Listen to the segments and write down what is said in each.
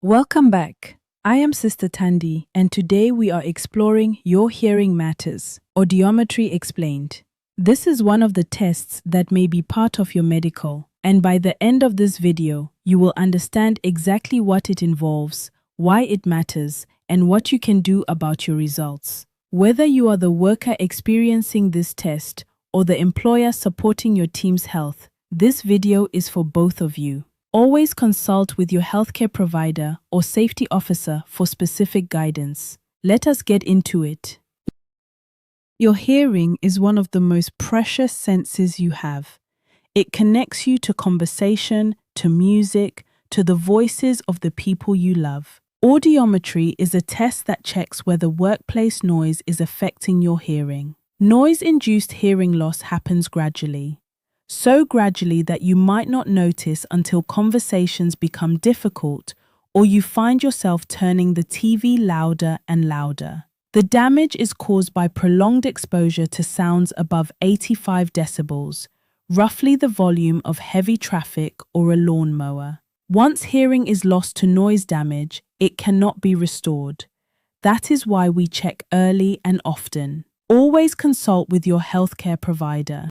Welcome back. I am Sister Tandy, and today we are exploring Your Hearing Matters, Audiometry Explained. This is one of the tests that may be part of your medical, and by the end of this video, you will understand exactly what it involves, why it matters, and what you can do about your results. Whether you are the worker experiencing this test or the employer supporting your team's health, this video is for both of you. Always consult with your healthcare provider or safety officer for specific guidance. Let us get into it. Your hearing is one of the most precious senses you have. It connects you to conversation, to music, to the voices of the people you love. Audiometry is a test that checks whether workplace noise is affecting your hearing. Noise-induced hearing loss happens gradually. So gradually that you might not notice until conversations become difficult or you find yourself turning the TV louder and louder. The damage is caused by prolonged exposure to sounds above 85 decibels, roughly the volume of heavy traffic or a lawnmower. Once hearing is lost to noise damage, it cannot be restored. That is why we check early and often. Always consult with your healthcare provider.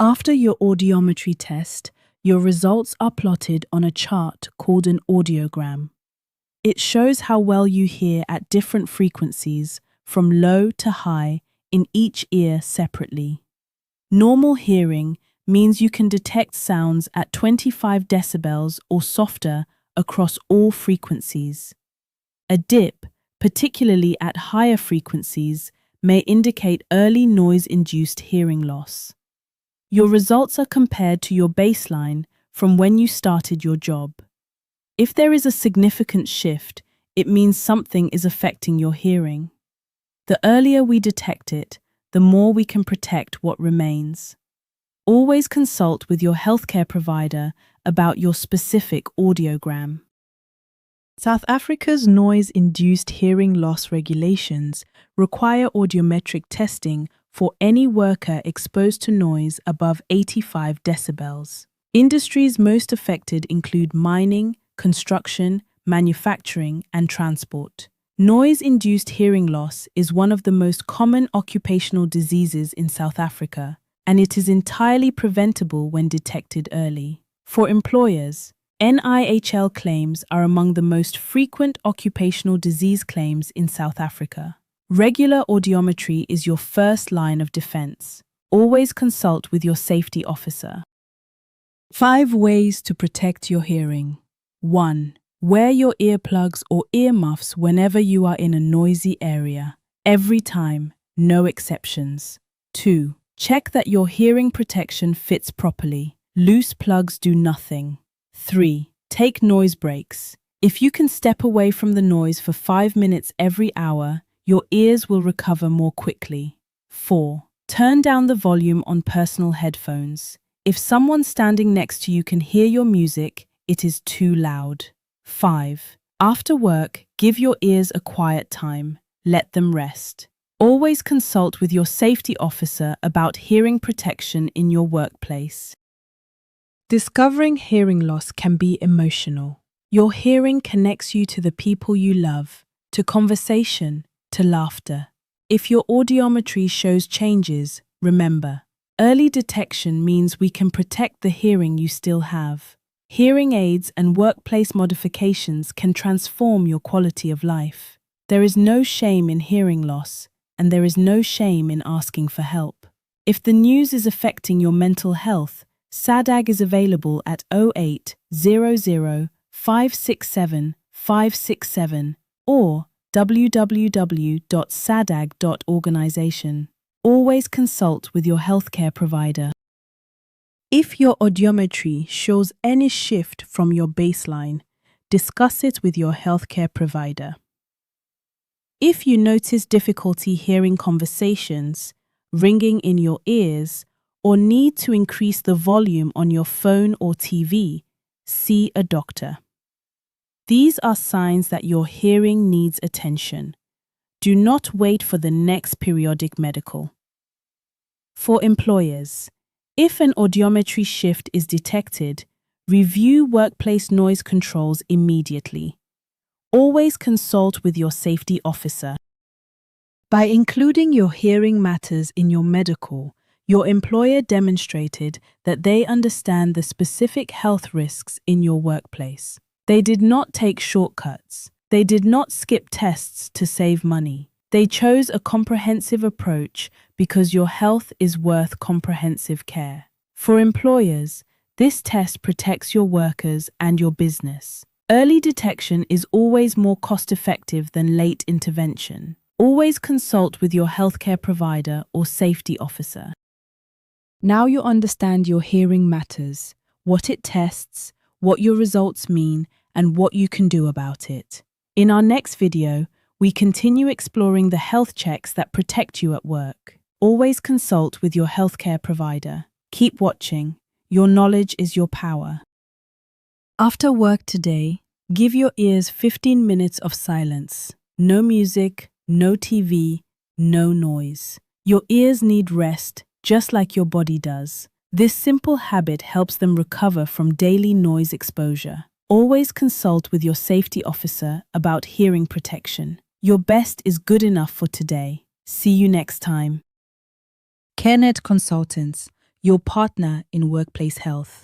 After your audiometry test, your results are plotted on a chart called an audiogram. It shows how well you hear at different frequencies, from low to high, in each ear separately. Normal hearing means you can detect sounds at 25 decibels or softer across all frequencies. A dip, particularly at higher frequencies, may indicate early noise-induced hearing loss. Your results are compared to your baseline from when you started your job. If there is a significant shift, it means something is affecting your hearing. The earlier we detect it, the more we can protect what remains. Always consult with your healthcare provider about your specific audiogram. South Africa's noise-induced hearing loss regulations require audiometric testing for any worker exposed to noise above 85 decibels. Industries most affected include mining, construction, manufacturing, and transport. Noise-induced hearing loss is one of the most common occupational diseases in South Africa, and it is entirely preventable when detected early. For employers, NIHL claims are among the most frequent occupational disease claims in South Africa. Regular audiometry is your first line of defense. Always consult with your safety officer. 5 ways to protect your hearing. 1. Wear your earplugs or earmuffs whenever you are in a noisy area. Every time, no exceptions. 2. Check that your hearing protection fits properly. Loose plugs do nothing. 3. Take noise breaks. If you can step away from the noise for 5 minutes every hour, your ears will recover more quickly. 4. Turn down the volume on personal headphones. If someone standing next to you can hear your music, it is too loud. 5. After work, give your ears a quiet time. Let them rest. Always consult with your safety officer about hearing protection in your workplace. Discovering hearing loss can be emotional. Your hearing connects you to the people you love, to conversation, to laughter. If your audiometry shows changes, remember, early detection means we can protect the hearing you still have. Hearing aids and workplace modifications can transform your quality of life. There is no shame in hearing loss, and there is no shame in asking for help. If the news is affecting your mental health, SADAG is available at 0800 567 567 or www.sadag.organization. Always consult with your healthcare provider. If your audiometry shows any shift from your baseline, discuss it with your healthcare provider. If you notice difficulty hearing conversations, ringing in your ears, or need to increase the volume on your phone or TV, see a doctor. These are signs that your hearing needs attention. Do not wait for the next periodic medical. For employers, if an audiometry shift is detected, Review workplace noise controls immediately. Always consult with your safety officer. By including your hearing matters in your medical, your employer demonstrated that they understand the specific health risks in your workplace. They did not take shortcuts. They did not skip tests to save money. They chose a comprehensive approach because your health is worth comprehensive care. For employers, this test protects your workers and your business. Early detection is always more cost-effective than late intervention. Always consult with your healthcare provider or safety officer. Now you understand your hearing matters, what it tests, what your results mean, and what you can do about it. In our next video, we continue exploring the health checks that protect you at work. Always consult with your healthcare provider. Keep watching. Your knowledge is your power. After work today, give your ears 15 minutes of silence. No music, no TV, no noise. Your ears need rest, just like your body does. This simple habit helps them recover from daily noise exposure. Always consult with your safety officer about hearing protection. Your best is good enough for today. See you next time. CareNet Consultants, your partner in workplace health.